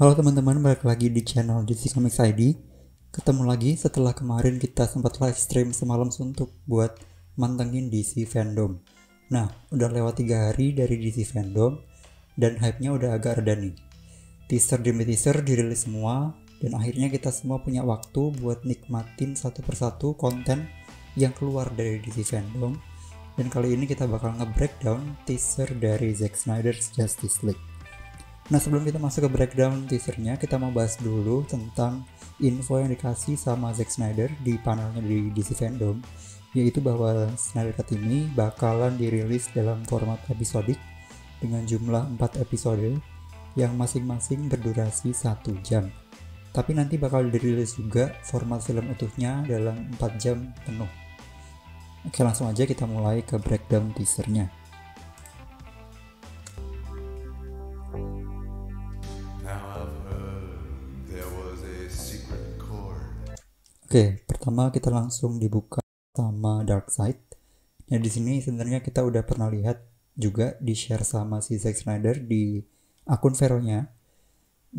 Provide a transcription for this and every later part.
Halo teman-teman, balik lagi di channel DC Comics ID. Ketemu lagi setelah kemarin kita sempat live stream semalam suntuk buat mantengin DC Fandom. Nah, udah lewat 3 hari dari DC Fandom dan hype-nya udah agak reda nih. Teaser demi teaser dirilis semua dan akhirnya kita semua punya waktu buat nikmatin satu persatu konten yang keluar dari DC Fandom. Dan kali ini kita bakal nge-breakdown teaser dari Zack Snyder's Justice League. Nah, sebelum kita masuk ke breakdown teasernya, kita mau bahas dulu tentang info yang dikasih sama Zack Snyder di panelnya di DC Fandom, yaitu bahwa Snyder Cut ini bakalan dirilis dalam format episodik dengan jumlah 4 episode yang masing-masing berdurasi 1 jam. Tapi nanti bakal dirilis juga format film utuhnya dalam 4 jam penuh. Oke, langsung aja kita mulai ke breakdown teasernya. Oke, pertama kita langsung dibuka sama Darkseid. Nah, di sini sebenarnya kita udah pernah lihat juga di share sama si Zack Snyder di akun Vero-nya.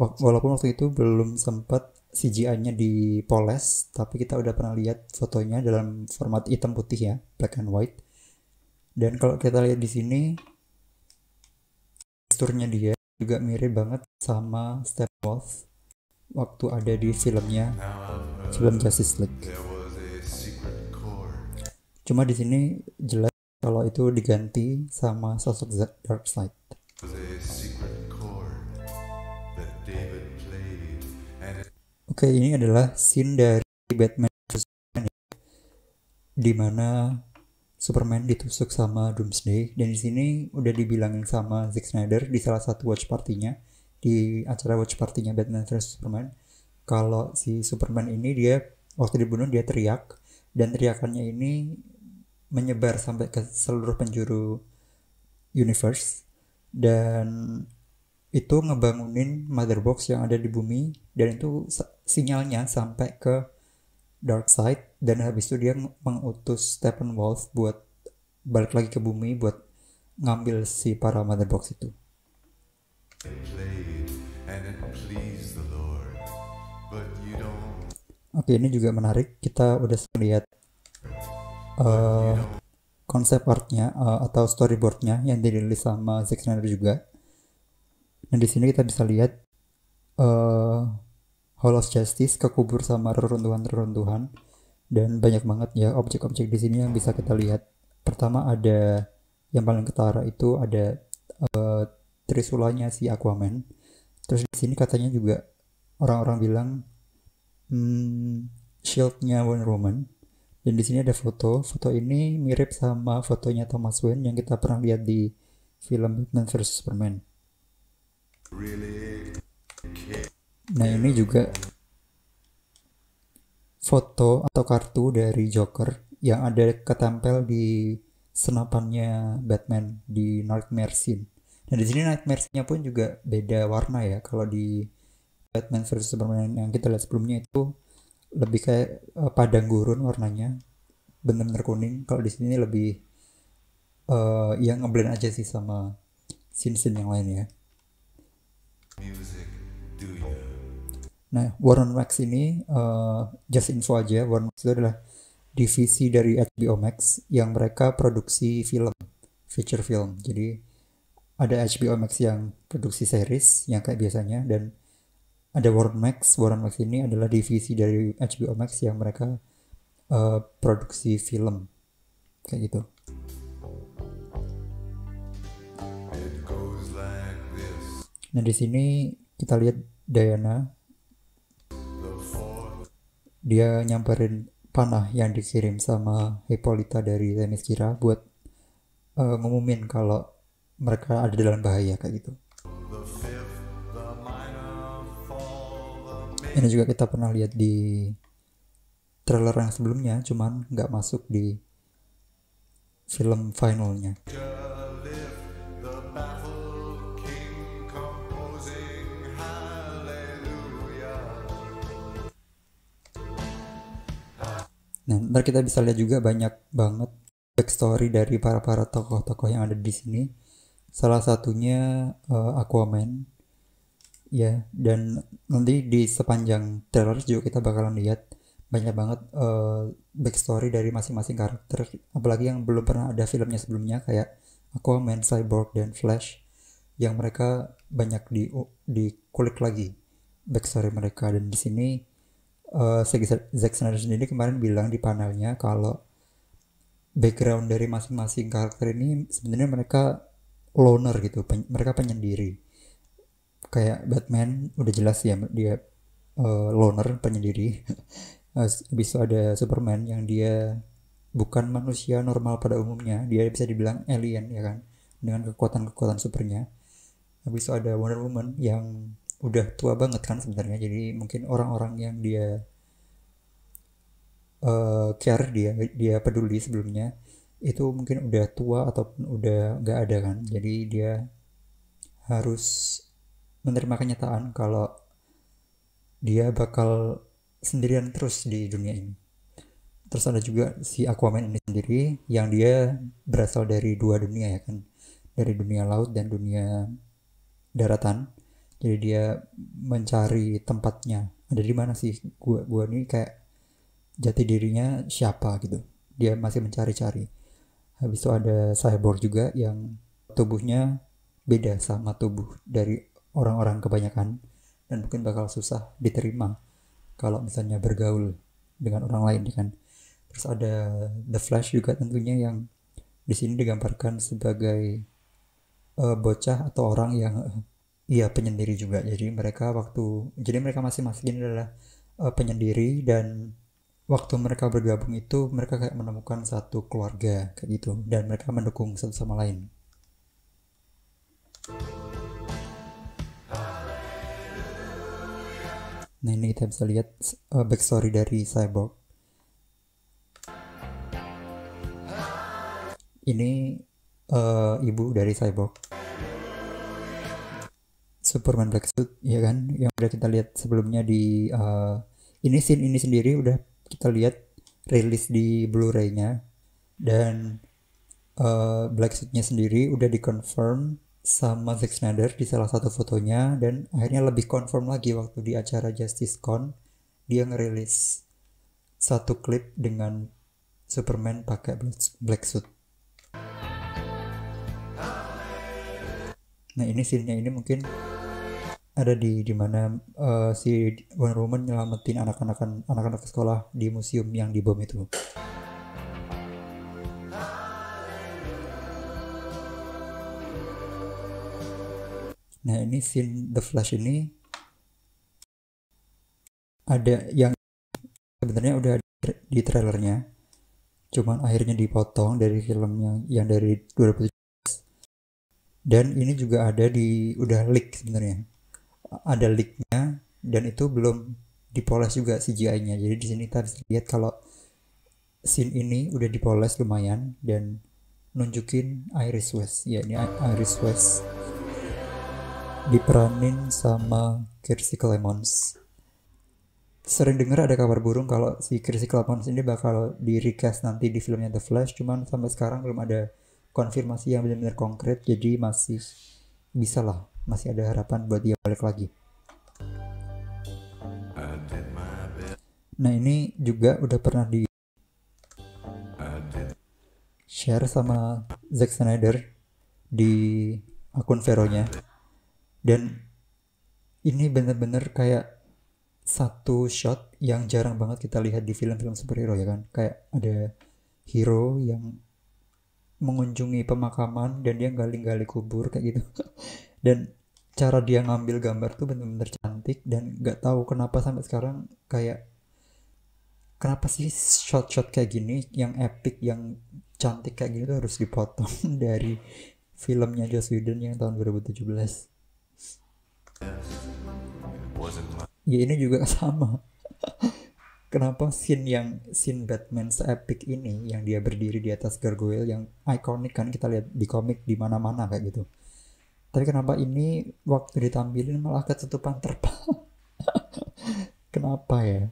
Walaupun waktu itu belum sempat CGI-nya dipoles, tapi kita udah pernah lihat fotonya dalam format hitam putih ya, black and white. Dan kalau kita lihat di sini, teksturnya dia juga mirip banget sama Steppenwolf waktu ada di filmnya, film Justice League. Cuma di sini jelas kalau itu diganti sama sosok Darkseid. Oke, ini adalah scene dari Batman vs Superman di mana Superman ditusuk sama Doomsday, dan di sini udah dibilangin sama Zack Snyder di salah satu watch party-nya, di acara watch party-nya Batman vs Superman, kalau si Superman ini dia waktu dibunuh dia teriak, dan teriakannya ini menyebar sampai ke seluruh penjuru universe, dan itu ngebangunin Mother Box yang ada di bumi, dan itu sinyalnya sampai ke Darkseid, dan habis itu dia mengutus Steppenwolf buat balik lagi ke bumi buat ngambil si para Mother Box itu. Oke, ini juga menarik. Kita udah lihat konsep artnya atau storyboardnya yang dirilis sama Zack Snyder juga. Nah, di sini kita bisa lihat Hall of Justice kekubur sama reruntuhan-reruntuhan, dan banyak banget ya objek-objek di sini yang bisa kita lihat. Pertama ada yang paling ketara itu ada trisulanya si Aquaman. Terus di sini katanya juga orang-orang bilang shieldnya Wonder Woman. Dan di sini ada foto ini mirip sama fotonya Thomas Wayne yang kita pernah lihat di film Batman vs Superman. Nah, ini juga foto atau kartu dari Joker yang ada ketempel di senapannya Batman di Nightmare Scene. Nah, di sini Nightmare Scene-nya pun juga beda warna ya. Kalau di Batman vs Superman yang kita lihat sebelumnya itu lebih kayak padang gurun warnanya, bener-bener kuning. Kalau di sini lebih yang ngeblend aja sih sama scene-scene yang lain ya. Nah, Warner Max ini just info aja, Warner Max itu adalah divisi dari HBO Max yang mereka produksi film, feature film. Jadi ada HBO Max yang produksi series yang kayak biasanya, dan ada Warner Max. Warner Max ini adalah divisi dari HBO Max yang mereka produksi film kayak gitu. Nah, di sini kita lihat Diana, dia nyamperin panah yang dikirim sama Hippolyta dari Themyscira buat ngumumin kalau mereka ada dalam bahaya kayak gitu. Ini juga kita pernah lihat di trailer yang sebelumnya, cuman nggak masuk di film finalnya. Nah, ntar kita bisa lihat juga banyak banget backstory dari para tokoh-tokoh yang ada di sini. Salah satunya Aquaman. Ya, dan nanti di sepanjang trailer juga kita bakalan lihat banyak banget backstory dari masing-masing karakter, apalagi yang belum pernah ada filmnya sebelumnya kayak Aquaman, Cyborg, dan Flash, yang mereka banyak dikulik lagi backstory mereka. Dan di sini Zack Snyder sendiri kemarin bilang di panelnya kalau background dari masing-masing karakter ini sebenarnya mereka loner gitu, mereka penyendiri. Kayak Batman udah jelas ya dia loner penyendiri. Habis itu ada Superman yang dia bukan manusia normal pada umumnya, dia bisa dibilang alien ya kan, dengan kekuatan-kekuatan supernya. Habis itu ada Wonder Woman yang udah tua banget kan sebenarnya, jadi mungkin orang-orang yang dia care, dia peduli sebelumnya itu mungkin udah tua ataupun udah gak ada kan, jadi dia harus menerima kenyataan kalau dia bakal sendirian terus di dunia ini. Terus ada juga si Aquaman ini sendiri yang dia berasal dari dua dunia ya kan, dari dunia laut dan dunia daratan. Jadi dia mencari tempatnya, ada di mana sih gua nih, kayak jati dirinya siapa gitu, dia masih mencari-cari. Habis itu ada cyborg juga yang tubuhnya beda sama tubuh dari orang-orang kebanyakan, dan mungkin bakal susah diterima kalau misalnya bergaul dengan orang lain kan. Terus ada The Flash juga tentunya, yang di sini digambarkan sebagai bocah atau orang yang iya penyendiri juga. Jadi mereka masing-masing ini adalah penyendiri, dan waktu mereka bergabung itu mereka kayak menemukan satu keluarga kayak gitu, dan mereka mendukung satu sama lain. Nah ini kita bisa lihat backstory dari Cyborg. Ini ibu dari Cyborg, Superman Black Suit ya kan, yang udah kita lihat sebelumnya di ini scene ini sendiri udah kita lihat rilis di Blu-ray-nya. Dan Black Suit-nya sendiri udah dikonfirm sama Zack Snyder di salah satu fotonya, dan akhirnya lebih confirm lagi waktu di acara Justice Con dia ngerilis satu klip dengan Superman pakai Black Suit. Nah ini scene-nya ini mungkin ada di mana si Wonder Woman nyelamatin anak-anak sekolah di museum yang dibom itu. Nah ini scene The Flash ini ada yang sebenarnya udah di trailernya, cuman akhirnya dipotong dari film yang dari 2017. Dan ini juga ada udah leak sebenarnya, ada leaknya, dan itu belum dipoles juga CGI-nya. Jadi di sini kita bisa lihat kalau scene ini udah dipoles lumayan dan nunjukin Iris West. Ya ini Iris West diperanin sama Kiersey Clemons. Sering dengar ada kabar burung kalau si Kiersey Clemons ini bakal di recast nanti di filmnya The Flash, cuman sampai sekarang belum ada konfirmasi yang benar-benar konkret, jadi masih bisa lah, masih ada harapan buat dia balik lagi. Nah ini juga udah pernah di share sama Zack Snyder di akun Vero-nya, dan ini bener-bener kayak satu shot yang jarang banget kita lihat di film-film superhero ya kan. Kayak ada hero yang mengunjungi pemakaman dan dia gali-gali kubur kayak gitu. Dan cara dia ngambil gambar tuh bener-bener cantik, dan gak tahu kenapa sampai sekarang kayak kenapa sih shot-shot kayak gini yang epic, yang cantik kayak gini tuh harus dipotong dari filmnya Joss Whedon yang tahun 2017. Ya ini juga sama. Kenapa scene Batman se-epic ini yang dia berdiri di atas gargoyle yang ikonik kan, kita lihat di komik di mana-mana kayak gitu. Tapi kenapa ini waktu ditampilin malah ketutupan terpal? Kenapa ya?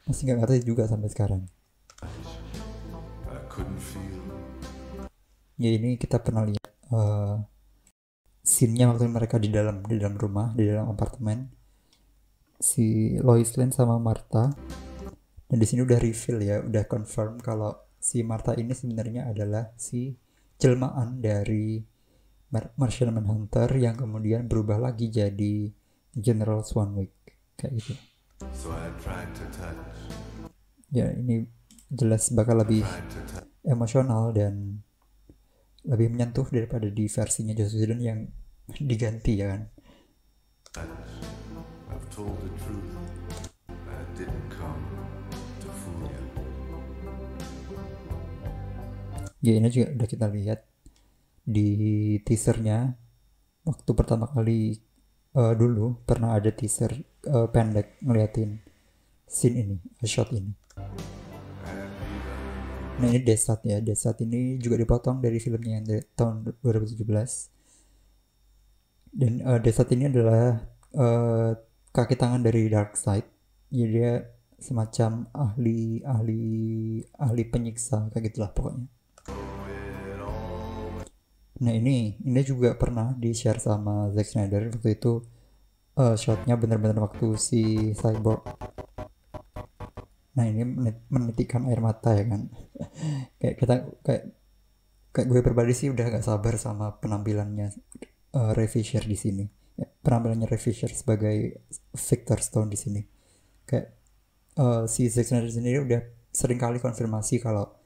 Masih nggak ngerti juga sampai sekarang. Ya ini kita pernah lihat scene-nya waktu mereka di dalam rumah, di dalam apartemen, si Lois Lane sama Martha. Dan di sini udah reveal ya, udah confirm kalau si Martha ini sebenarnya adalah si jelmaan dari Martian Manhunter yang kemudian berubah lagi jadi General Swanwick kayak gitu. Ya ini jelas bakal lebih emosional dan lebih menyentuh daripada di versinya Joss Whedon yang diganti ya kan. Ya ini juga udah kita lihat di teasernya waktu pertama kali dulu pernah ada teaser pendek ngeliatin scene ini, shot ini. Nah ini Desat ya, Desat ini juga dipotong dari filmnya yang dari tahun 2017. Dan Desat ini adalah kaki tangan dari Darkseid. Jadi dia semacam ahli penyiksa kayak gitulah pokoknya. Nah ini juga pernah di share sama Zack Snyder waktu itu. Shotnya bener-bener waktu si Cyborg. Nah ini menitikkan air mata ya kan. kayak gue pribadi sih udah gak sabar sama penampilannya Ray Fisher di sini. Ya, penampilannya Ray Fisher sebagai Victor Stone di sini. Kayak si Zack Snyder sendiri udah sering kali konfirmasi kalau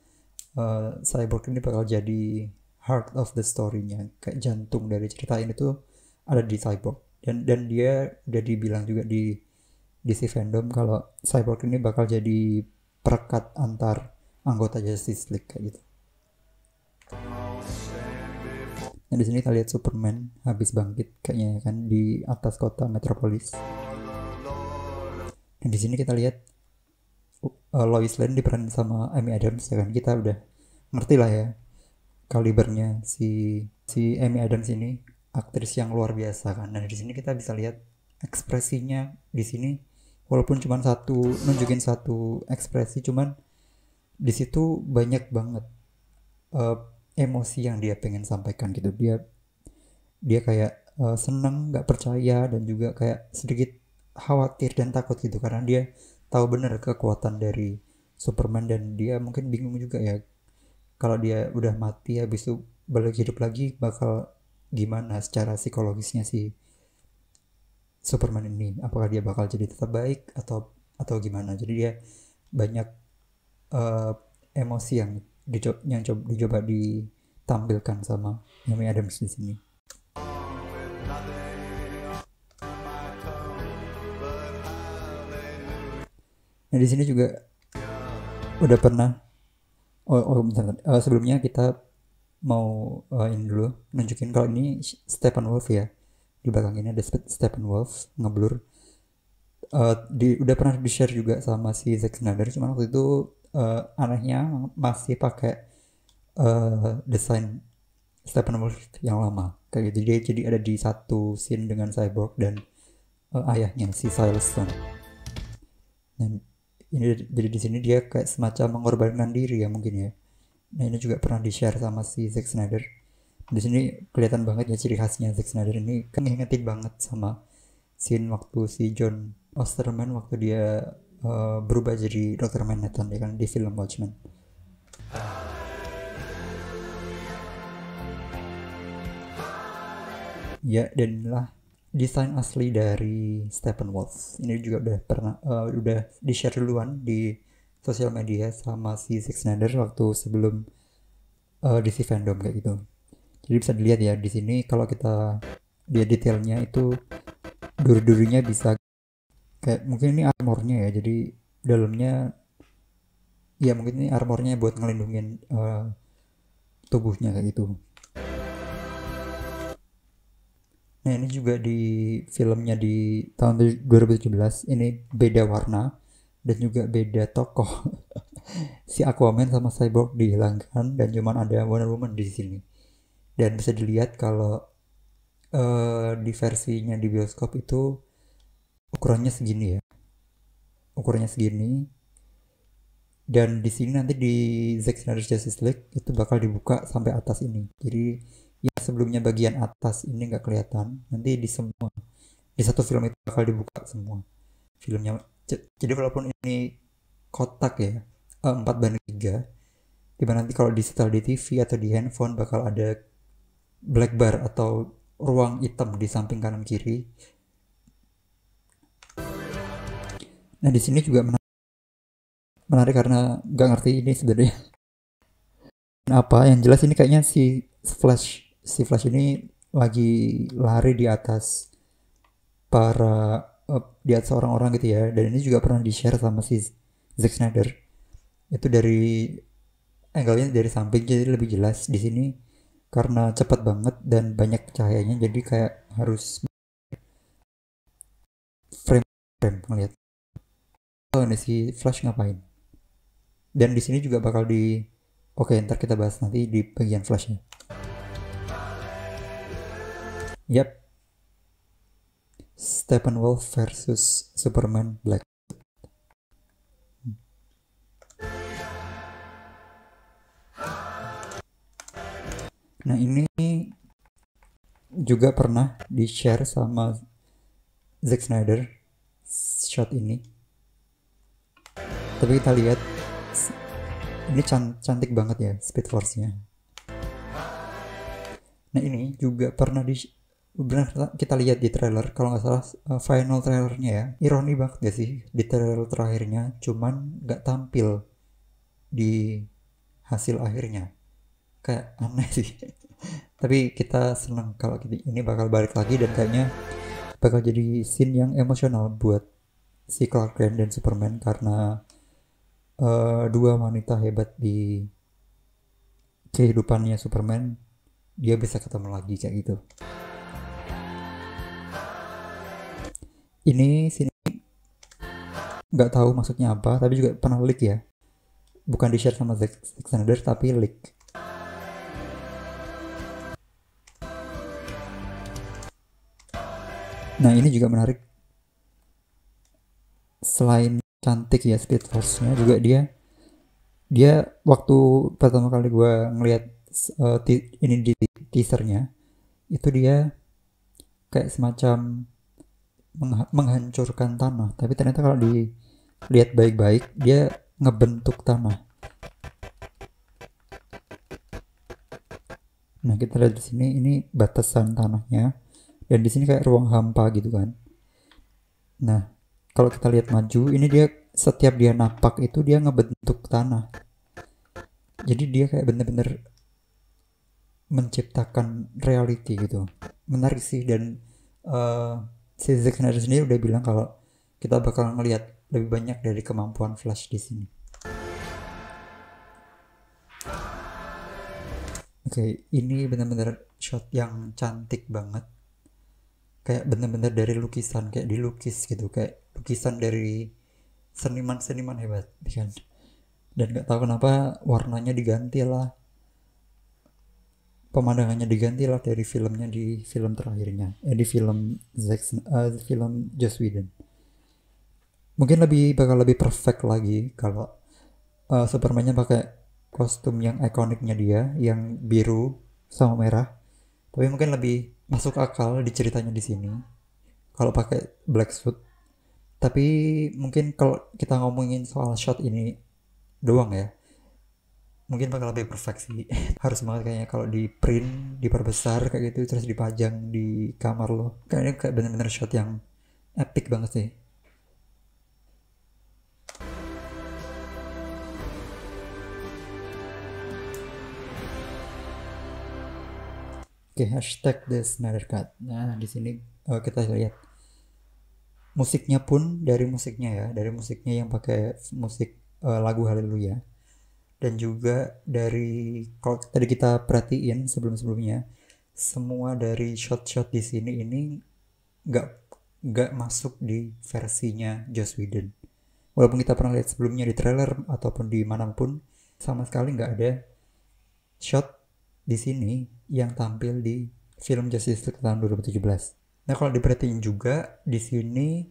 Cyborg ini bakal jadi heart of the story-nya, kayak jantung dari cerita ini tuh ada di Cyborg. Dan dia udah dibilang juga di DC Fandom kalau Cyborg ini bakal jadi perekat antar anggota Justice League kayak gitu. Nah di sini kita lihat Superman habis bangkit kayaknya kan di atas kota Metropolis. Dan di sini kita lihat Lois Lane diperanin sama Amy Adams ya kan. Kita udah ngerti lah ya kalibernya si Amy Adams ini, aktris yang luar biasa kan. Nah di sini kita bisa lihat ekspresinya di sini, walaupun cuma nunjukin satu ekspresi, cuman di situ banyak banget emosi yang dia pengen sampaikan gitu. Dia kayak seneng, nggak percaya, dan juga kayak sedikit khawatir dan takut gitu karena dia tahu bener kekuatan dari Superman. Dan dia mungkin bingung juga ya, kalau dia udah mati habis itu balik hidup lagi bakal gimana secara psikologisnya si Superman ini, apakah dia bakal jadi tetap baik atau gimana. Jadi dia banyak emosi yang dicoba ditampilkan sama Amy Adams di sini. Nah di sini juga udah pernah bentar. Sebelumnya kita mau ini dulu nunjukin kalau ini Steppenwolf ya. Di belakang ini ada Steppenwolf ngeblur. Udah pernah di share juga sama si Zack Snyder, cuman waktu itu anehnya masih pakai desain Steppenwolf yang lama kayak gitu. Dia jadi ada di satu scene dengan Cyborg dan ayahnya si Silas Stone. Dan ini jadi di sini dia kayak semacam mengorbankan diri ya mungkin ya. Nah ini juga pernah di share sama si Zack Snyder. Di sini kelihatan banget ya ciri khasnya Zack Snyder ini, kan ngingetin banget sama scene waktu si John Osterman waktu dia berubah jadi Dr. Manhattan ya kan di film Watchmen. Ya, dan inilah desain asli dari Steppenwolf. Ini juga udah di share duluan di sosial media sama si Zack Snyder waktu sebelum DC Fandom kayak gitu. Jadi bisa dilihat ya di sini kalau kita lihat detailnya itu duri-durinya bisa kayak mungkin ini armornya ya. Jadi dalamnya ya mungkin ini armornya buat ngelindungin tubuhnya kayak gitu. Nah ini juga di filmnya di tahun 2017 ini beda warna dan juga beda tokoh. Si Aquaman sama Cyborg dihilangkan dan cuman ada Wonder Woman di sini. Dan bisa dilihat kalau di versinya di bioskop itu ukurannya segini ya. Ukurannya segini. Dan di sini nanti di Zack Snyder Justice League itu bakal dibuka sampai atas ini. Jadi yang sebelumnya bagian atas ini nggak kelihatan, nanti di satu film itu bakal dibuka semua filmnya. Jadi walaupun ini kotak ya, 4:3, dimana nanti kalau disetel di TV atau di handphone bakal ada black bar atau ruang hitam di samping kanan kiri. Nah di sini juga menarik karena nggak ngerti ini sebenarnya apa. Yang jelas ini kayaknya si Flash ini lagi lari di atas di atas orang-orang gitu ya. Dan ini juga pernah di share sama si Zack Snyder. Itu dari angle-nya dari samping jadi lebih jelas. Di sini karena cepat banget dan banyak cahayanya jadi kayak harus frame ngeliat ini si Flash ngapain. Dan di sini juga bakal oke, ntar kita bahas nanti di bagian Flashnya. Yap, Steppenwolf versus Superman Black. Nah ini juga pernah di share sama Zack Snyder shot ini, tapi kita lihat ini cantik banget ya Speed Force-nya. Nah ini juga pernah kita lihat di trailer, kalau nggak salah final trailernya ya. Ironi banget gak sih, di trailer terakhirnya cuman nggak tampil di hasil akhirnya, kayak aneh sih. Tapi kita senang kalau ini bakal balik lagi dan kayaknya bakal jadi scene yang emosional buat si Clark Kent dan Superman, karena dua wanita hebat di kehidupannya Superman, dia bisa ketemu lagi kayak gitu. Ini sini nggak tahu maksudnya apa, tapi juga pernah leak ya, bukan di share sama Zack Snyder tapi leak. Nah ini juga menarik, selain cantik ya Speed Force-nya, juga dia waktu pertama kali gue ngelihat ini di teasernya, itu dia kayak semacam menghancurkan tanah, tapi ternyata kalau dilihat baik-baik dia ngebentuk tanah. Nah kita lihat di sini, ini batasan tanahnya, dan di sini kayak ruang hampa gitu kan. Nah kalau kita lihat maju, ini dia setiap dia napak itu dia ngebentuk tanah. Jadi dia kayak bener-bener menciptakan reality gitu. Menarik sih. Dan si Zack Snyder sendiri udah bilang kalau kita bakal ngelihat lebih banyak dari kemampuan Flash di sini. Oke, ini bener-bener shot yang cantik banget. Kayak bener-bener dari lukisan, kayak dilukis gitu, kayak lukisan dari seniman-seniman hebat kan. Dan gak tahu kenapa warnanya diganti lah, pemandangannya diganti lah dari filmnya di film terakhirnya, di film film Joss Whedon. Mungkin bakal lebih perfect lagi kalau Superman-nya pakai kostum yang ikoniknya dia, yang biru sama merah. Tapi mungkin lebih masuk akal di ceritanya di sini kalau pakai black suit. Tapi mungkin kalau kita ngomongin soal shot ini doang ya, mungkin bakal lebih perfect sih. Harus banget kayaknya kalau di print, diperbesar kayak gitu, terus dipajang di kamar lo. Kayaknya kayak bener-bener shot yang epic banget sih. Oke, hashtag The Snyder Cut. Nah di sini kita lihat musiknya pun, dari musiknya yang pakai musik lagu Haleluya. Dan juga dari, kalau tadi kita perhatiin sebelum-sebelumnya, semua dari shot-shot di sini ini nggak masuk di versinya Joss Whedon. Walaupun kita pernah lihat sebelumnya di trailer ataupun di manapun, sama sekali nggak ada shot di sini yang tampil di film Justice League tahun 2017. Nah kalau diperhatiin juga di sini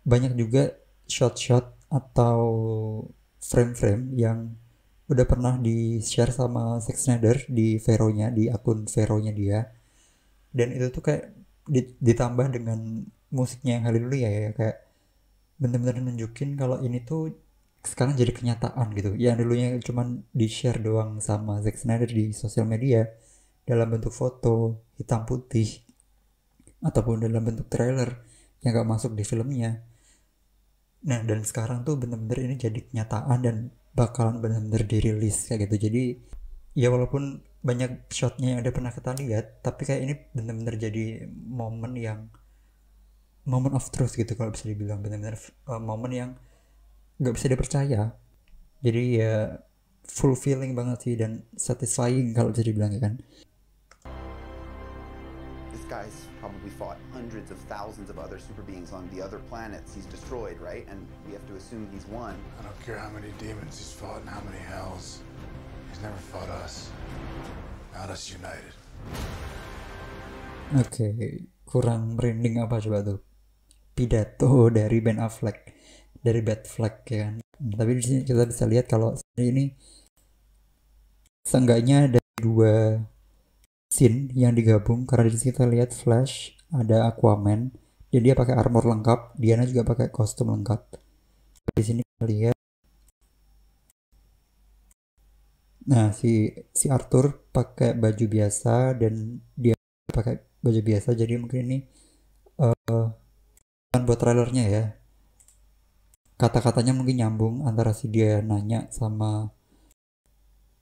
banyak juga shot-shot atau frame-frame yang udah pernah di share sama Zack Snyder di Vero-nya, di akun Vero-nya dia. Dan itu tuh kayak ditambah dengan musiknya yang haleluya ya, kayak bener-bener nunjukin kalau ini tuh sekarang jadi kenyataan gitu. Yang dulunya cuman di share doang sama Zack Snyder di sosial media dalam bentuk foto hitam putih ataupun dalam bentuk trailer yang gak masuk di filmnya. Nah, dan sekarang tuh bener-bener ini jadi kenyataan dan bakalan bener-bener dirilis kayak gitu. Jadi ya walaupun banyak shotnya yang udah pernah kita lihat, tapi kayak ini bener-bener jadi momen yang moment of truth gitu kalau bisa dibilang, bener-bener momen yang nggak bisa dipercaya. Jadi ya fulfilling banget sih dan satisfying kalau bisa dibilang ya kan. This guy's probably fought hundreds of thousands of other super beings on the other planets he's destroyed, right? And we have to assume he's won. I don't care how many demons he's fought and how many hells. He's never fought us. Not us united. Oke, kurang merinding apa coba tuh? Pidato dari Ben Affleck, dari Batfleck ya kan. Tapi di sini kita bisa lihat kalau ini seenggaknya ada dua scene yang digabung, karena di sini kita lihat Flash, ada Aquaman, jadi dia pakai armor lengkap, Diana juga pakai kostum lengkap. Di sini kita lihat, nah si Arthur pakai baju biasa dan dia pakai baju biasa, jadi mungkin ini kan buat trailernya ya, kata-katanya mungkin nyambung antara si dia nanya sama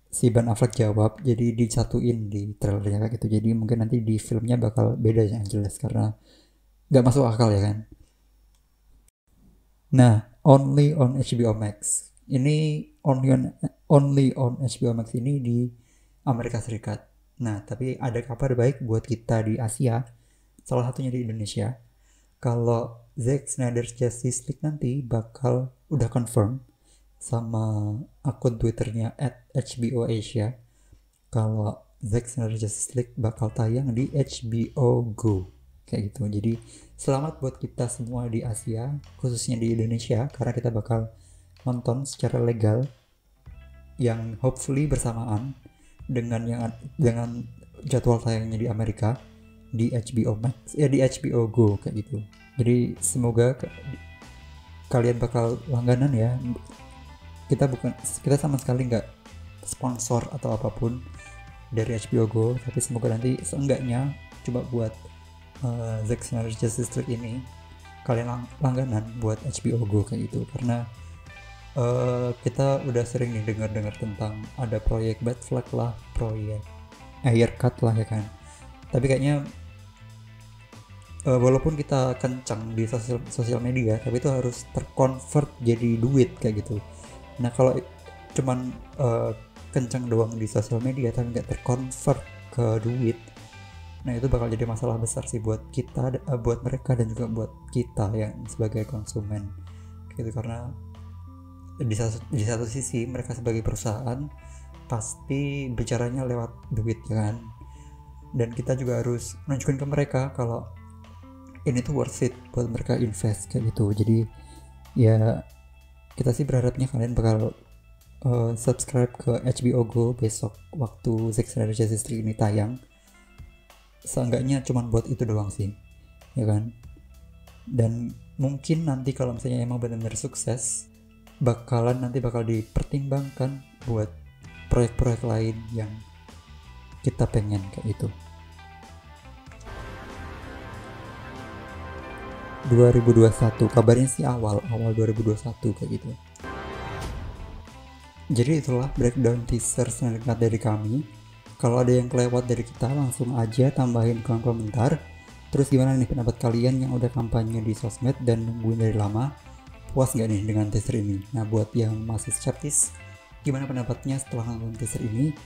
si Ben Affleck jawab, jadi disatuin di trailernya kayak gitu. Jadi mungkin nanti di filmnya bakal beda yang jelas karena nggak masuk akal ya kan. Nah, only on HBO Max ini, only on HBO Max ini di Amerika Serikat. Nah, tapi ada kabar baik buat kita di Asia, salah satunya di Indonesia. Kalau Zack Snyder's Justice League nanti bakal udah confirm sama akun Twitternya @HBO Asia kalau Zack Snyder's Justice League bakal tayang di HBO Go kayak gitu. Jadi selamat buat kita semua di Asia, khususnya di Indonesia, karena kita bakal nonton secara legal yang hopefully bersamaan dengan jadwal tayangnya di Amerika di HBO Max, di HBO Go kayak gitu. Jadi semoga kalian bakal langganan ya. Kita sama sekali nggak sponsor atau apapun dari HBO Go, tapi semoga nanti seenggaknya coba buat Zack Snyder's Justice League ini kalian langganan buat HBO Go kayak gitu, karena kita udah sering nih dengar tentang ada proyek Batfleck lah, proyek Aircut lah ya kan. Tapi kayaknya walaupun kita kencang di sosial media, tapi itu harus terkonvert jadi duit kayak gitu. Nah kalau cuman kencang doang di sosial media tapi nggak terkonvert ke duit, nah itu bakal jadi masalah besar sih buat kita, buat mereka dan juga buat kita yang sebagai konsumen gitu. Karena di satu sisi mereka sebagai perusahaan pasti bicaranya lewat duit kan, dan kita juga harus nunjukin ke mereka kalau ini tuh worth it buat mereka invest kayak gitu. Jadi ya kita sih berharapnya kalian bakal subscribe ke HBO Go besok waktu Zack Snyder's Justice League ini tayang. Seenggaknya cuman buat itu doang sih ya kan. Dan mungkin nanti kalau misalnya emang benar-benar sukses, bakal dipertimbangkan buat proyek-proyek lain yang kita pengen kayak itu. 2021 kabarnya sih awal 2021 kayak gitu. Jadi itulah breakdown teaser singkat dari kami. Kalau ada yang kelewat dari kita, langsung aja tambahin kolom komentar. Terus gimana nih pendapat kalian yang udah kampanye di sosmed dan nungguin dari lama? Puas gak nih dengan teaser ini? Nah buat yang masih skeptis, gimana pendapatnya setelah nonton teaser ini?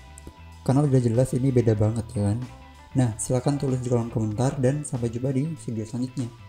Karena udah jelas ini beda banget ya kan. Nah silahkan tulis di kolom komentar dan sampai jumpa di video selanjutnya.